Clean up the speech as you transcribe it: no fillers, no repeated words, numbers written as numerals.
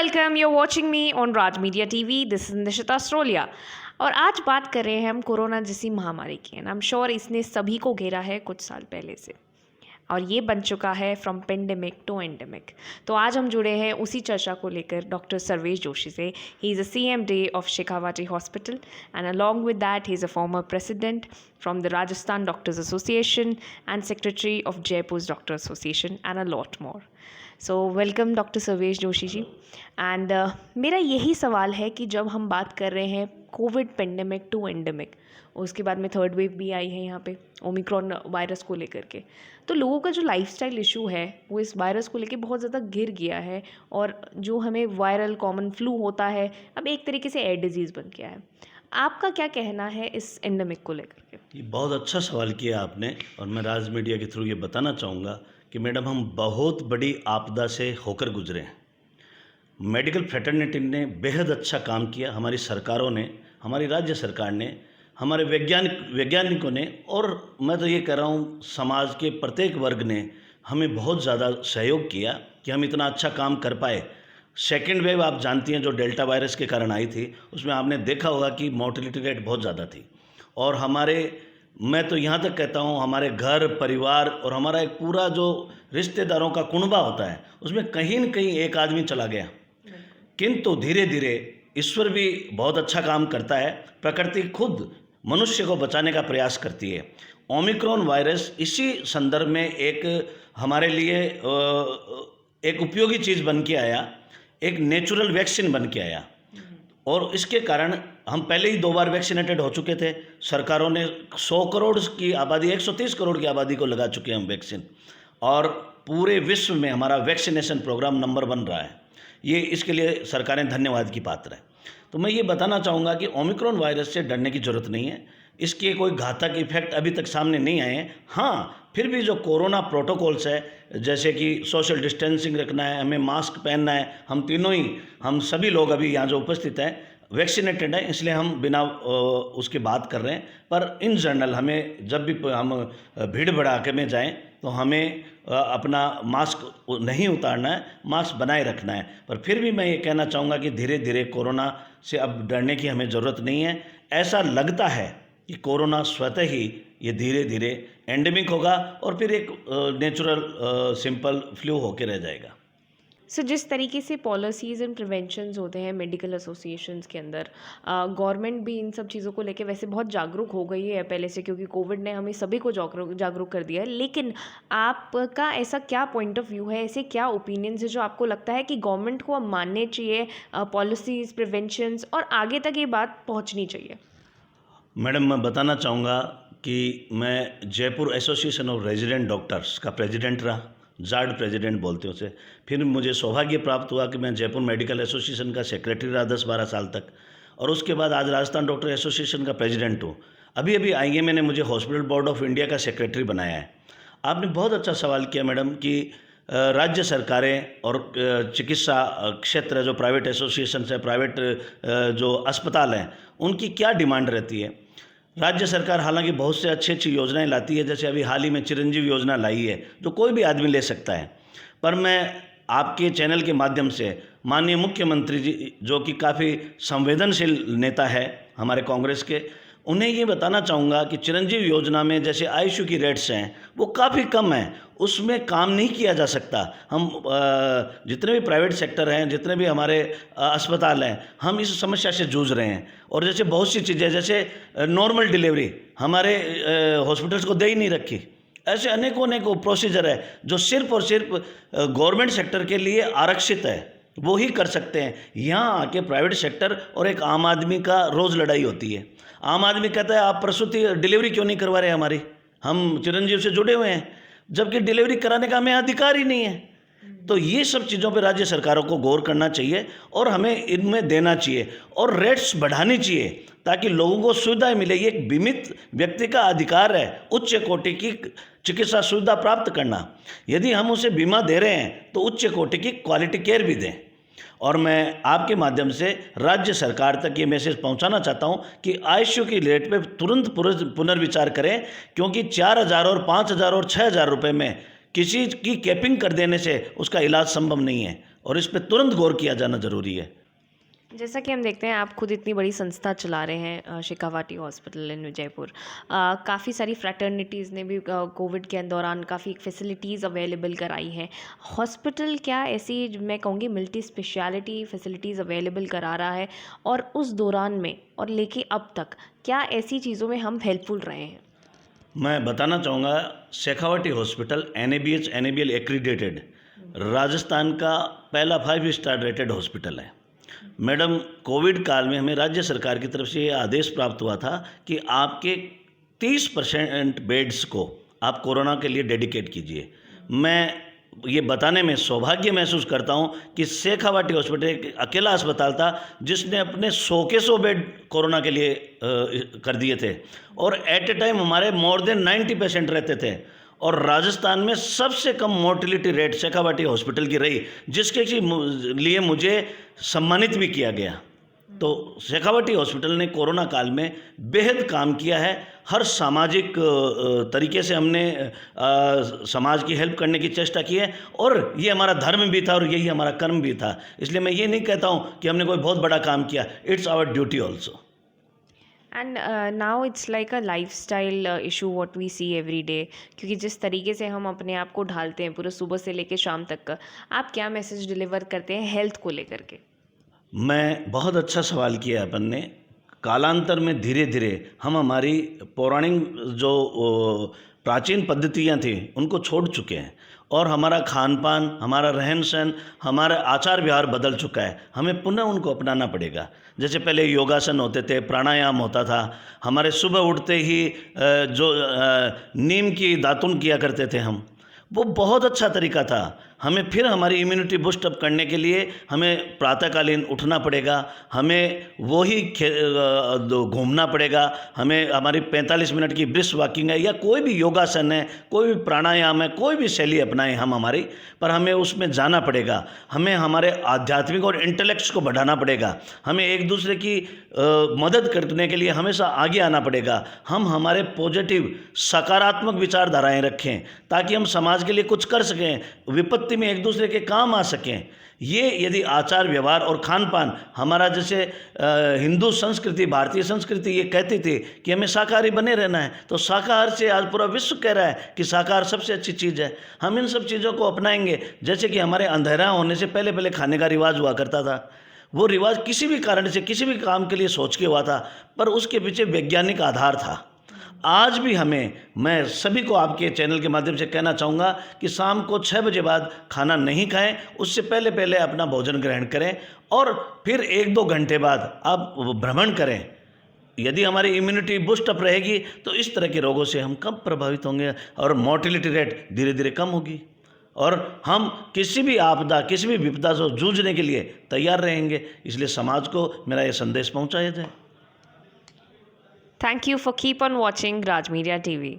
welcome. You're watching me on Raj Media TV. This is Nishita Srolia. और आज बात कर रहे हैं हम कोरोना जैसी महामारी की एंड आई एम श्योर इसने सभी को घेरा है कुछ साल पहले से और ये बन चुका है फ्रॉम पेंडेमिक टू एंडेमिक। तो आज हम जुड़े हैं उसी चर्चा को लेकर डॉक्टर सर्वेश जोशी से। He is a CMD of Shekhawati hospital and along with that he is a former president from the Rajasthan doctors association and secretary of Jaipur doctor association and a lot more. So welcome doctor Sarvesh Joshi ji. And मेरा यही सवाल है कि जब हम बात कर रहे हैं कोविड पेंडेमिक टू एंडेमिक, उसके बाद में थर्ड वेव भी आई है यहाँ पे ओमिक्रॉन वायरस को लेकर के, तो लोगों का जो लाइफस्टाइल इशू है वो इस वायरस को लेकर बहुत ज़्यादा गिर गया है और जो हमें वायरल कॉमन फ्लू होता है अब एक तरीके से एयर डिजीज़ बन गया है। आपका क्या कहना है इस एंडेमिक को लेकर के? ये बहुत अच्छा सवाल किया आपने और मैं राज मीडिया के थ्रू ये बताना चाहूँगा कि मैडम हम बहुत बड़ी आपदा से होकर गुजरे हैं। मेडिकल फ्रेटर्निटी ने बेहद अच्छा काम किया, हमारी सरकारों ने, हमारी राज्य सरकार ने, हमारे वैज्ञानिकों ने और मैं तो ये कह रहा हूँ समाज के प्रत्येक वर्ग ने हमें बहुत ज़्यादा सहयोग किया कि हम इतना अच्छा काम कर पाए। सेकेंड वेव आप जानती हैं जो डेल्टा वायरस के कारण आई थी, उसमें आपने देखा होगा कि मोर्टेलिटी रेट बहुत ज़्यादा थी और मैं तो यहाँ तक कहता हूँ हमारे घर परिवार और हमारा एक पूरा जो रिश्तेदारों का कुनबा होता है उसमें कहीं न कहीं एक आदमी चला गया। किंतु धीरे धीरे ईश्वर भी बहुत अच्छा काम करता है, प्रकृति खुद मनुष्य को बचाने का प्रयास करती है। ओमिक्रॉन वायरस इसी संदर्भ में एक हमारे लिए एक उपयोगी चीज़ बन के आया, एक नेचुरल वैक्सीन बन के आया और इसके कारण हम पहले ही 2 बार वैक्सीनेटेड हो चुके थे। सरकारों ने 100 करोड़ की आबादी 130 करोड़ की आबादी को लगा चुके हैं हम वैक्सीन और पूरे विश्व में हमारा वैक्सीनेशन प्रोग्राम नंबर 1 रहा है। ये इसके लिए सरकारें धन्यवाद की पात्र है। तो मैं ये बताना चाहूँगा कि ओमिक्रॉन वायरस से डरने की ज़रूरत नहीं है, इसके कोई घातक इफेक्ट अभी तक सामने नहीं आए हैं। हाँ, फिर भी जो कोरोना प्रोटोकॉल्स है जैसे कि सोशल डिस्टेंसिंग रखना है, हमें मास्क पहनना है, हम सभी लोग अभी यहाँ जो उपस्थित हैं वैक्सीनेटेड हैं, इसलिए हम बिना उसकी बात कर रहे हैं। पर इन जनरल हमें जब भी हम भीड़ भड़ाके में जाएं तो हमें अपना मास्क नहीं उतारना है, मास्क बनाए रखना है। पर फिर भी मैं ये कहना चाहूँगा कि धीरे धीरे कोरोना से अब डरने की हमें ज़रूरत नहीं है। ऐसा लगता है कि कोरोना स्वतः ही ये धीरे धीरे एंडेमिक होगा और फिर एक नेचुरल सिंपल फ्लू होके रह जाएगा। सो जिस तरीके से पॉलिसीज़ एंड प्रिवेंशंस होते हैं मेडिकल एसोसिएशंस के अंदर, गवर्नमेंट भी इन सब चीज़ों को लेके वैसे बहुत जागरूक हो गई है पहले से, क्योंकि कोविड ने हमें सभी को जागरूक कर दिया है। लेकिन आपका ऐसा क्या पॉइंट ऑफ व्यू है, ऐसे क्या ओपिनियंस है जो आपको लगता है कि गवर्नमेंट को अब मानने चाहिए, पॉलिसीज़ प्रिवेंशंस और आगे तक ये बात पहुँचनी चाहिए? मैडम मैं बताना चाहूँगा कि मैं Jaipur association of resident doctors का प्रेसिडेंट रहा, जार्ड प्रेसिडेंट बोलते हैं उसे। फिर मुझे सौभाग्य प्राप्त हुआ कि मैं जयपुर मेडिकल एसोसिएशन का सेक्रेटरी रहा 10-12 साल तक और उसके बाद आज राजस्थान डॉक्टर एसोसिएशन का प्रेसिडेंट हूँ। अभी IEMA ने मुझे हॉस्पिटल बोर्ड ऑफ इंडिया का सेक्रेटरी बनाया है। आपने बहुत अच्छा सवाल किया मैडम कि राज्य सरकारें और चिकित्सा क्षेत्र जो प्राइवेट एसोसिएशन है, प्राइवेट जो अस्पताल हैं, उनकी क्या डिमांड रहती है। राज्य सरकार हालांकि बहुत से अच्छी योजनाएं लाती है, जैसे अभी हाल ही में चिरंजीव योजना लाई है जो कोई भी आदमी ले सकता है। पर मैं आपके चैनल के माध्यम से माननीय मुख्यमंत्री जी जो कि काफ़ी संवेदनशील नेता है हमारे कांग्रेस के, उन्हें ये बताना चाहूँगा कि चिरंजीव योजना में जैसे आईसीयू की रेट्स हैं वो काफ़ी कम हैं, उसमें काम नहीं किया जा सकता। हम जितने भी प्राइवेट सेक्टर हैं, जितने भी हमारे अस्पताल हैं, हम इस समस्या से जूझ रहे हैं। और जैसे बहुत सी चीज़ें जैसे नॉर्मल डिलीवरी हमारे हॉस्पिटल्स को दे ही नहीं रखी, ऐसे अनेकों प्रोसीजर है जो सिर्फ और सिर्फ गवर्नमेंट सेक्टर के लिए आरक्षित है, वो ही कर सकते हैं। यहाँ आके प्राइवेट सेक्टर और एक आम आदमी का रोज़ लड़ाई होती है। आम आदमी कहता है आप प्रसूति डिलीवरी क्यों नहीं करवा रहे हमारी, हम चिरंजीव से जुड़े हुए हैं, जबकि डिलीवरी कराने का हमें अधिकार ही नहीं है। तो ये सब चीज़ों पे राज्य सरकारों को गौर करना चाहिए और हमें इनमें देना चाहिए और रेट्स बढ़ानी चाहिए ताकि लोगों को सुविधाएं मिले। ये एक बीमित व्यक्ति का अधिकार है उच्च कोटि की चिकित्सा सुविधा प्राप्त करना। यदि हम उसे बीमा दे रहे हैं तो उच्च कोटि की क्वालिटी केयर भी दें। और मैं आपके माध्यम से राज्य सरकार तक ये मैसेज पहुंचाना चाहता हूं कि आईसीयू की रेट पे तुरंत पुनर्विचार करें, क्योंकि 4,000 और 5,000 और 6,000 रुपये में किसी की कैपिंग कर देने से उसका इलाज संभव नहीं है और इस पे तुरंत गौर किया जाना ज़रूरी है। जैसा कि हम देखते हैं आप खुद इतनी बड़ी संस्था चला रहे हैं शेखावाटी हॉस्पिटल इन जयपुर। काफ़ी सारी फ्रैटर्निटीज़ ने भी कोविड के दौरान काफ़ी फैसिलिटीज़ अवेलेबल कराई हैं। हॉस्पिटल क्या ऐसी मैं कहूँगी मल्टी स्पेशलिटी फैसिलिटीज़ अवेलेबल करा रहा है, और उस दौरान में और लेके अब तक क्या ऐसी चीज़ों में हम हेल्पफुल रहे हैं? मैं बताना चाहूँगा, Shekhawati hospital NABL accredited Rajasthan का पहला 5 स्टार रेटेड हॉस्पिटल है। मैडम, कोविड काल में हमें राज्य सरकार की तरफ से ये आदेश प्राप्त हुआ था कि आपके 30% बेड्स को आप कोरोना के लिए डेडिकेट कीजिए। मैं ये बताने में सौभाग्य महसूस करता हूँ कि शेखावाटी हॉस्पिटल एक अकेला अस्पताल था जिसने अपने 100 के 100 बेड कोरोना के लिए कर दिए थे, और एट ए टाइम हमारे मोर देन 90% रहते थे, और राजस्थान में सबसे कम मोर्टिलिटी रेट शेखावाटी हॉस्पिटल की रही, जिसके लिए मुझे सम्मानित भी किया गया। तो शेखावाटी हॉस्पिटल ने कोरोना काल में बेहद काम किया है। हर सामाजिक तरीके से हमने समाज की हेल्प करने की चेष्टा की है, और ये हमारा धर्म भी था और यही हमारा कर्म भी था। इसलिए मैं ये नहीं कहता हूँ कि हमने कोई बहुत बड़ा काम किया, it's our duty also. And now it's like a lifestyle issue what we see every day, क्योंकि जिस तरीके से हम अपने आप को ढालते हैं पूरे सुबह से लेकर शाम तक का, आप क्या मैसेज डिलीवर करते हैं हेल्थ को लेकर के? मैं बहुत अच्छा सवाल किया अपन ने। कालांतर में धीरे धीरे हम हमारी पौराणिक जो प्राचीन पद्धतियाँ थी उनको छोड़ चुके हैं, और हमारा खान पान, हमारा रहन सहन, हमारा आचार व्यवहार बदल चुका है। हमें पुनः उनको अपनाना पड़ेगा। जैसे पहले योगासन होते थे, प्राणायाम होता था, हमारे सुबह उठते ही जो नीम की दातुन किया करते थे हम, वो बहुत अच्छा तरीका था। हमें फिर हमारी इम्यूनिटी बूस्ट अप करने के लिए हमें प्रातःकालीन उठना पड़ेगा, हमें वही घूमना पड़ेगा, हमें हमारी 45 मिनट की ब्रिस्क वॉकिंग है या कोई भी योगासन है, कोई भी प्राणायाम है, कोई भी शैली अपनाएं हम हमारी, पर हमें उसमें जाना पड़ेगा। हमें हमारे आध्यात्मिक और इंटेलेक्ट्स को बढ़ाना पड़ेगा। हमें एक दूसरे की मदद करने के लिए हमेशा आगे आना पड़ेगा। हम हमारे पॉजिटिव सकारात्मक विचारधाराएं रखें ताकि हम समाज के लिए कुछ कर सकें, विपत्ति में एक दूसरे के काम आ सकें। ये यदि आचार व्यवहार और खान पान हमारा, जैसे हिंदू संस्कृति, भारतीय संस्कृति ये कहती थी कि हमें शाकाहारी बने रहना है, तो शाकाहार से आज पूरा विश्व कह रहा है कि शाकाहार सबसे अच्छी चीज़ है। हम इन सब चीज़ों को अपनाएंगे। जैसे कि हमारे अंधेरा होने से पहले पहले खाने का रिवाज हुआ करता था, वो रिवाज किसी भी कारण से किसी भी काम के लिए सोच के हुआ था, पर उसके पीछे वैज्ञानिक आधार था। आज भी मैं सभी को आपके चैनल के माध्यम से कहना चाहूँगा कि शाम को 6 बजे बाद खाना नहीं खाएं, उससे पहले पहले अपना भोजन ग्रहण करें, और फिर 1-2 घंटे बाद आप भ्रमण करें। यदि हमारी इम्यूनिटी बूस्ट अप रहेगी तो इस तरह के रोगों से हम कम प्रभावित होंगे और मोर्टिलिटी रेट धीरे धीरे कम होगी, और हम किसी भी आपदा, किसी भी विपदा से जूझने के लिए तैयार रहेंगे। इसलिए समाज को मेरा ये संदेश पहुँचाया जाए। Thank you for keep on watching Raj Media TV.